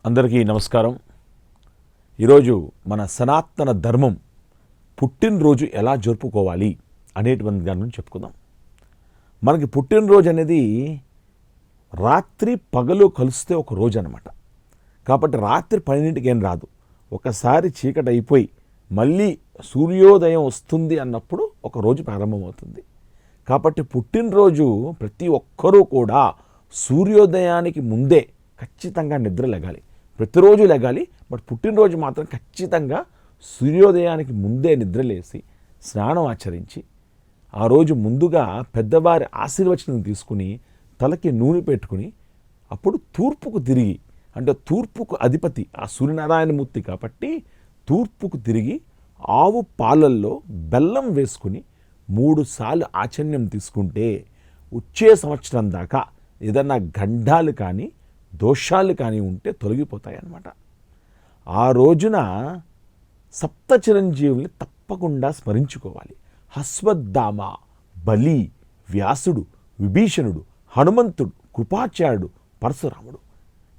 అందరికీ నమస్కారం. ఈరోజు మన సనాతన ధర్మం పుట్టినరోజు ఎలా జరుపుకోవాలి అనేటువంటి దాని గురించి చెప్పుకుందాం. మనకి పుట్టినరోజు అనేది రాత్రి పగలు కలిస్తే ఒక రోజు అన్నమాట. కాబట్టి రాత్రి 12కి ఏం రాదు. ఒకసారి చీకటి అయిపోయి మళ్ళీ సూర్యోదయం వస్తుంది అన్నప్పుడు ఒక రోజు ప్రారంభమవుతుంది. కాబట్టి పుట్టినరోజు ప్రతి ఒక్కరూ కూడా సూర్యోదయానికి ముందే ఖచ్చితంగా నిద్ర లెగాలి. ప్రతిరోజు లెగాలి, బట్ పుట్టినరోజు మాత్రం ఖచ్చితంగా సూర్యోదయానికి ముందే నిద్రలేసి స్నానం ఆచరించి ఆ రోజు ముందుగా పెద్దవారి ఆశీర్వచనం తీసుకుని తలకి నూనె పెట్టుకుని అప్పుడు తూర్పుకు తిరిగి, అంటే తూర్పుకు అధిపతి ఆ సూర్యనారాయణమూర్తి కాబట్టి తూర్పుకు తిరిగి ఆవు పాలల్లో బెల్లం వేసుకుని 3 సార్లు ఆచన్యం తీసుకుంటే వచ్చే సంవత్సరం దాకా ఏదన్నా గండాలు కానీ దోషాలు కానీ ఉంటే తొలగిపోతాయి అన్నమాట. ఆ రోజున సప్త చిరంజీవుల్ని తప్పకుండా స్మరించుకోవాలి. అశ్వత్థామ, బలి, వ్యాసుడు, విభీషణుడు, హనుమంతుడు, కృపాచార్యుడు, పరశురాముడు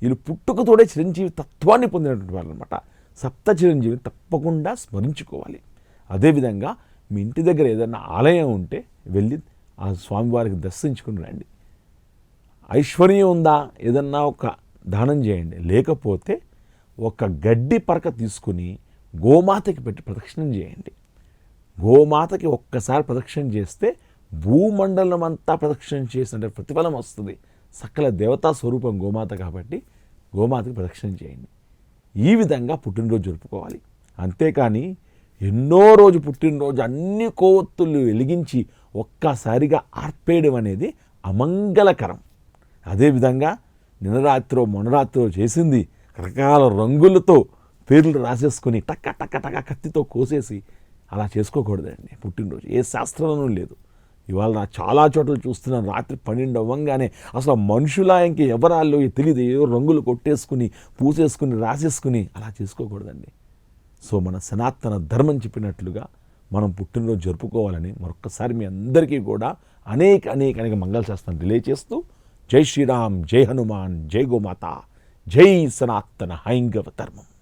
వీళ్ళు పుట్టుకతోడే చిరంజీవి తత్వాన్ని పొందినటువంటి వాళ్ళు అనమాట. సప్త చిరంజీవిని తప్పకుండా స్మరించుకోవాలి. అదేవిధంగా మీ ఇంటి దగ్గర ఏదైనా ఆలయం ఉంటే వెళ్ళి ఆ స్వామివారికి దర్శించుకుని రండి. ఐశ్వర్యం ఉందా, ఏదన్నా ఒక దానం చేయండి. లేకపోతే ఒక గడ్డి పరక తీసుకుని గోమాతకి పెట్టి ప్రదక్షిణం చేయండి. గోమాతకి ఒక్కసారి ప్రదక్షిణ చేస్తే భూమండలం అంతా ప్రదక్షిణ చేసినట్టు ప్రతిఫలం వస్తుంది. సకల దేవతా స్వరూపం గోమాత కాబట్టి గోమాతకి ప్రదక్షిణ చేయండి. ఈ విధంగా పుట్టినరోజు జరుపుకోవాలి. అంతేకాని ఎన్నో రోజు పుట్టినరోజు అన్ని కొవ్వొత్తులు వెలిగించి ఒక్కసారిగా ఆర్పేయడం అనేది అమంగళకరం. అదేవిధంగా నిన్న రాత్రో మొన్న రాత్రో చేసింది రకరకాల రంగులతో పేర్లు రాసేసుకుని టక్క టక్క టక్క కత్తితో కోసేసి అలా చేసుకోకూడదండి. పుట్టినరోజు ఏ శాస్త్రంలోనూ లేదు. ఇవాళ నా చాలా చోట్ల చూస్తున్నాను, రాత్రి 12 అవ్వంగానే అసలు మనుషులా ఇంక ఎవరాళ్ళు తెలియదు, ఏదో రంగులు కొట్టేసుకుని పూసేసుకుని రాసేసుకుని అలా చేసుకోకూడదండి. సో మన సనాతన ధర్మం చెప్పినట్లుగా మనం పుట్టినరోజు జరుపుకోవాలని మరొక్కసారి మీ అందరికీ కూడా అనేక మంగళశాస్త్రాన్ని రిలే చేస్తూ జై శ్రీరామ్, జై హనుమాన్, జై గోమాత, జై సనాతన హైందవ ధర్మం.